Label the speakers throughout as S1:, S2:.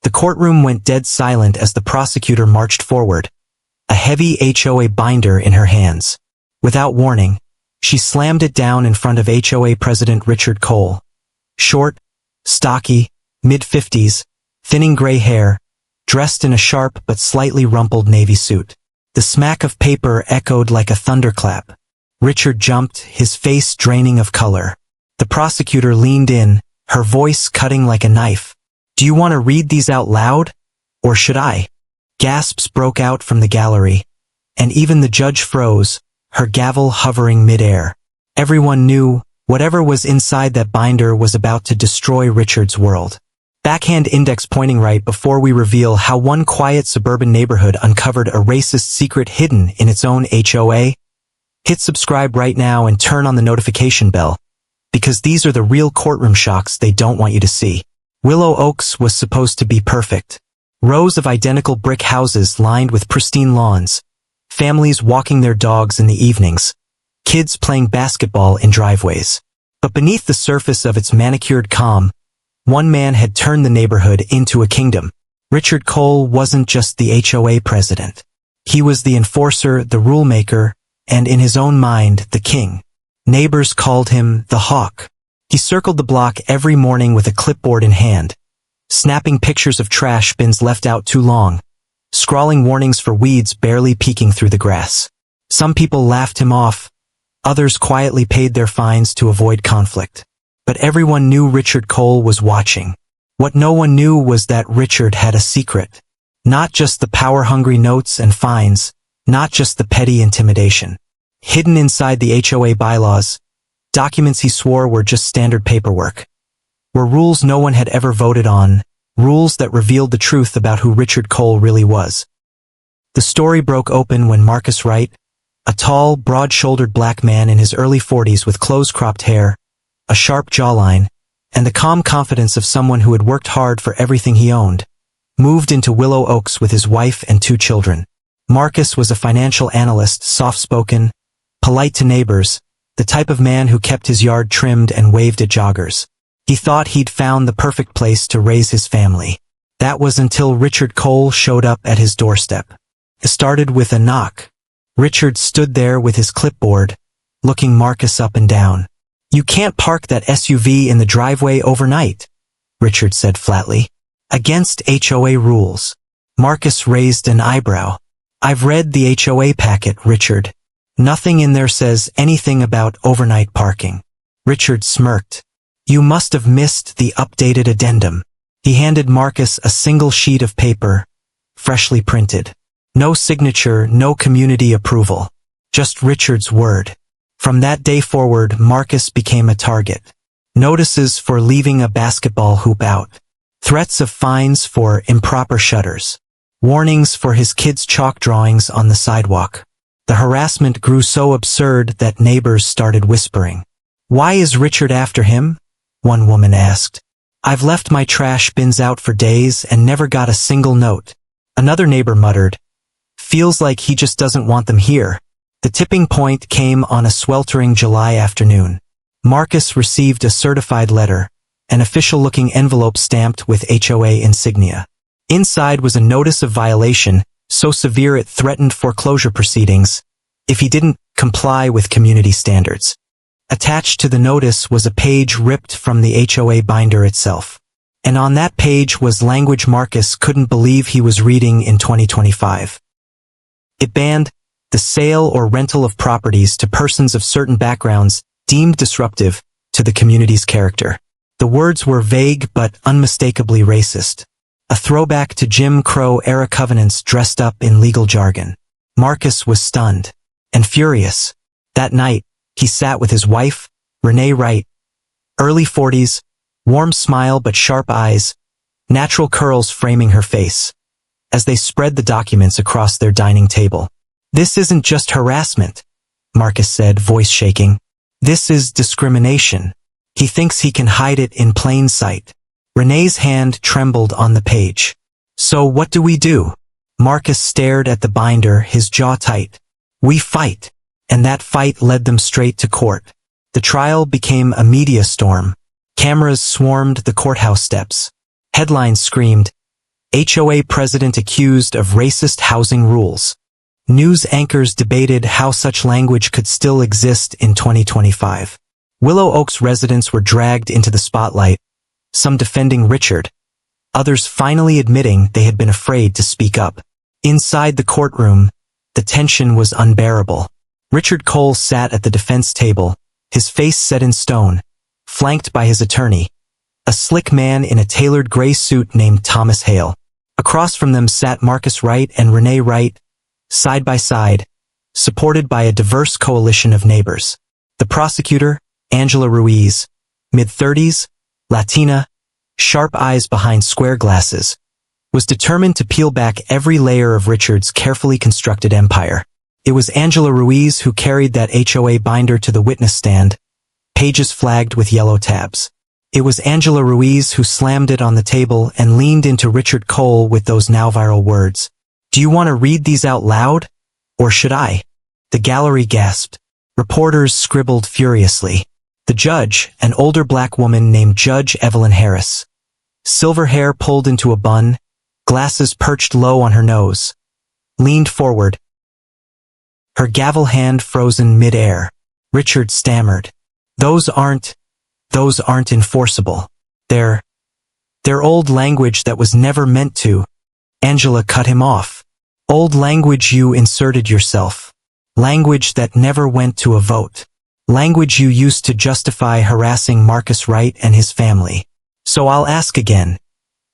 S1: The courtroom went dead silent as the prosecutor marched forward, a heavy HOA binder in her hands. Without warning, she slammed it down in front of HOA President Richard Cole. Short, stocky, mid-50s, thinning gray hair, dressed in a sharp but slightly rumpled navy suit. The smack of paper echoed like a thunderclap. Richard jumped, his face draining of color. The prosecutor leaned in, her voice cutting like a knife. "Do you want to read these out loud? Or should I?" Gasps broke out from the gallery, and even the judge froze, her gavel hovering mid-air. Everyone knew, whatever was inside that binder was about to destroy Richard's world. Backhand index pointing right before we reveal how one quiet suburban neighborhood uncovered a racist secret hidden in its own HOA. Hit subscribe right now and turn on the notification bell, because these are the real courtroom shocks they don't want you to see. Willow Oaks was supposed to be perfect. Rows of identical brick houses lined with pristine lawns, families walking their dogs in the evenings, kids playing basketball in driveways. But beneath the surface of its manicured calm, one man had turned the neighborhood into a kingdom. Richard Cole wasn't just the HOA president. He was the enforcer, the rulemaker, and in his own mind, the king. Neighbors called him the Hawk. He circled the block every morning with a clipboard in hand, snapping pictures of trash bins left out too long, scrawling warnings for weeds barely peeking through the grass. Some people laughed him off, others quietly paid their fines to avoid conflict. But everyone knew Richard Cole was watching. What no one knew was that Richard had a secret. Not just the power-hungry notes and fines, not just the petty intimidation. Hidden inside the HOA bylaws, documents he swore were just standard paperwork. Were rules no one had ever voted on, rules that revealed the truth about who Richard Cole really was. The story broke open when Marcus Wright, a tall, broad-shouldered black man in his early 40s with close-cropped hair, a sharp jawline, and the calm confidence of someone who had worked hard for everything he owned, moved into Willow Oaks with his wife and 2 children. Marcus was a financial analyst, soft-spoken, polite to neighbors, the type of man who kept his yard trimmed and waved at joggers. He thought he'd found the perfect place to raise his family. That was until Richard Cole showed up at his doorstep. It started with a knock. Richard stood there with his clipboard, looking Marcus up and down. "You can't park that SUV in the driveway overnight," Richard said flatly. "Against HOA rules." Marcus raised an eyebrow. "I've read the HOA packet, Richard. Nothing in there says anything about overnight parking." Richard smirked. "You must have missed the updated addendum." He handed Marcus a single sheet of paper, freshly printed. No signature, no community approval. Just Richard's word. From that day forward, Marcus became a target. Notices for leaving a basketball hoop out. Threats of fines for improper shutters. Warnings for his kids' chalk drawings on the sidewalk. The harassment grew so absurd that neighbors started whispering. "Why is Richard after him?" one woman asked. "I've left my trash bins out for days and never got a single note." Another neighbor muttered, "Feels like he just doesn't want them here." The tipping point came on a sweltering July afternoon. Marcus received a certified letter, an official-looking envelope stamped with HOA insignia. Inside was a notice of violation, so severe it threatened foreclosure proceedings, if he didn't comply with community standards. Attached to the notice was a page ripped from the HOA binder itself. And on that page was language Marcus couldn't believe he was reading in 2025. It banned the sale or rental of properties to persons of certain backgrounds deemed disruptive to the community's character. The words were vague but unmistakably racist. A throwback to Jim Crow-era covenants dressed up in legal jargon. Marcus was stunned and furious. That night, he sat with his wife, Renee Wright, early 40s, warm smile but sharp eyes, natural curls framing her face, as they spread the documents across their dining table. "This isn't just harassment," Marcus said, voice shaking. "This is discrimination. He thinks he can hide it in plain sight." Renee's hand trembled on the page. "So what do we do?" Marcus stared at the binder, his jaw tight. "We fight." And that fight led them straight to court. The trial became a media storm. Cameras swarmed the courthouse steps. Headlines screamed, HOA president accused of racist housing rules. News anchors debated how such language could still exist in 2025. Willow Oaks residents were dragged into the spotlight, some defending Richard, others finally admitting they had been afraid to speak up. Inside the courtroom, the tension was unbearable. Richard Cole sat at the defense table, his face set in stone, flanked by his attorney, a slick man in a tailored gray suit named Thomas Hale. Across from them sat Marcus Wright and Renee Wright, side by side, supported by a diverse coalition of neighbors. The prosecutor, Angela Ruiz, mid-30s, Latina, sharp eyes behind square glasses, was determined to peel back every layer of Richard's carefully constructed empire. It was Angela Ruiz who carried that HOA binder to the witness stand, pages flagged with yellow tabs. It was Angela Ruiz who slammed it on the table and leaned into Richard Cole with those now viral words. "Do you want to read these out loud? Or should I?" The gallery gasped. Reporters scribbled furiously. The judge, an older black woman named Judge Evelyn Harris, silver hair pulled into a bun, glasses perched low on her nose, leaned forward, her gavel hand frozen mid-air. Richard stammered. Those aren't enforceable. They're old language that was never meant to." Angela cut him off. "Old language you inserted yourself. Language that never went to a vote. Language you used to justify harassing Marcus Wright and his family. So I'll ask again.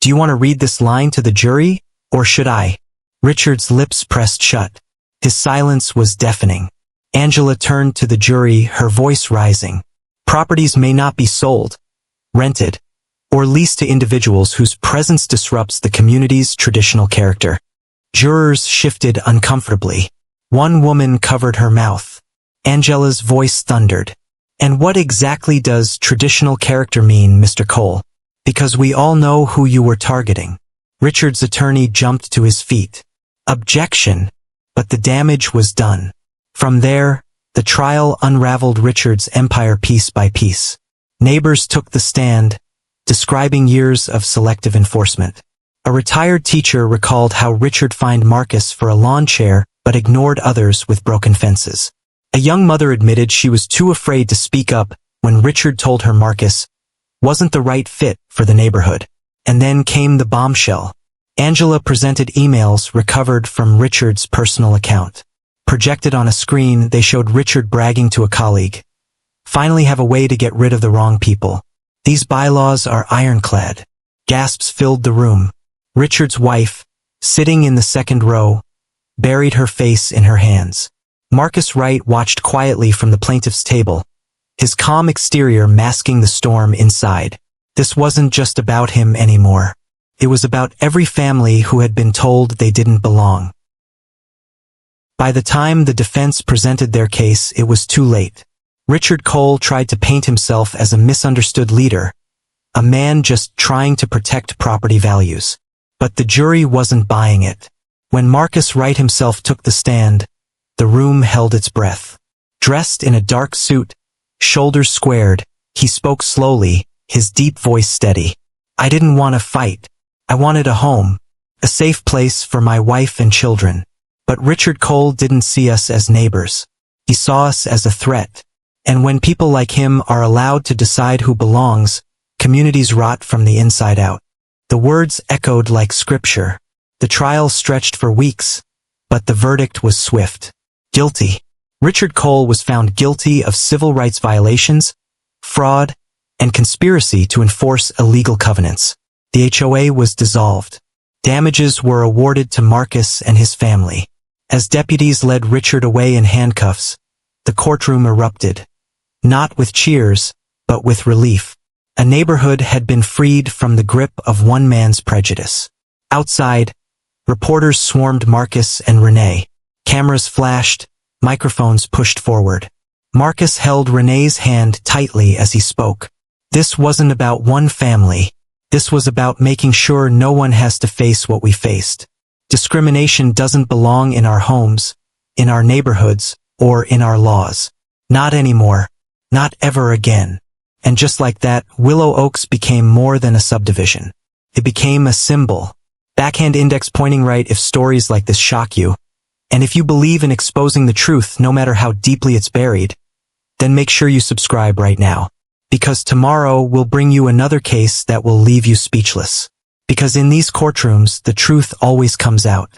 S1: Do you want to read this line to the jury, or should I?" Richard's lips pressed shut. His silence was deafening. Angela turned to the jury, her voice rising. "Properties may not be sold, rented, or leased to individuals whose presence disrupts the community's traditional character." Jurors shifted uncomfortably. One woman covered her mouth. Angela's voice thundered. "And what exactly does traditional character mean, Mr. Cole? Because we all know who you were targeting." Richard's attorney jumped to his feet. "Objection!" But the damage was done. From there, the trial unraveled Richard's empire piece by piece. Neighbors took the stand, describing years of selective enforcement. A retired teacher recalled how Richard fined Marcus for a lawn chair but ignored others with broken fences. A young mother admitted she was too afraid to speak up when Richard told her Marcus wasn't the right fit for the neighborhood. And then came the bombshell. Angela presented emails recovered from Richard's personal account. Projected on a screen, they showed Richard bragging to a colleague. "Finally have a way to get rid of the wrong people. These bylaws are ironclad." Gasps filled the room. Richard's wife, sitting in the second row, buried her face in her hands. Marcus Wright watched quietly from the plaintiff's table, his calm exterior masking the storm inside. This wasn't just about him anymore. It was about every family who had been told they didn't belong. By the time the defense presented their case, it was too late. Richard Cole tried to paint himself as a misunderstood leader, a man just trying to protect property values. But the jury wasn't buying it. When Marcus Wright himself took the stand, the room held its breath. Dressed in a dark suit, shoulders squared, he spoke slowly, his deep voice steady. "I didn't want to fight. I wanted a home, a safe place for my wife and children." But Richard Cole didn't see us as neighbors. He saw us as a threat. And when people like him are allowed to decide who belongs, communities rot from the inside out. The words echoed like scripture. The trial stretched for weeks, but the verdict was swift. Guilty. Richard Cole was found guilty of civil rights violations, fraud, and conspiracy to enforce illegal covenants. The HOA was dissolved. Damages were awarded to Marcus and his family. As deputies led Richard away in handcuffs, the courtroom erupted. Not with cheers, but with relief. A neighborhood had been freed from the grip of one man's prejudice. Outside, reporters swarmed Marcus and Renee. Cameras flashed, microphones pushed forward. Marcus held Renee's hand tightly as he spoke. This wasn't about one family. This was about making sure no one has to face what we faced. Discrimination doesn't belong in our homes, in our neighborhoods, or in our laws. Not anymore. Not ever again. And just like that, Willow Oaks became more than a subdivision. It became a symbol. Backhand index pointing right if stories like this shock you. And if you believe in exposing the truth no matter how deeply it's buried, then make sure you subscribe right now. Because tomorrow will bring you another case that will leave you speechless. Because in these courtrooms, the truth always comes out.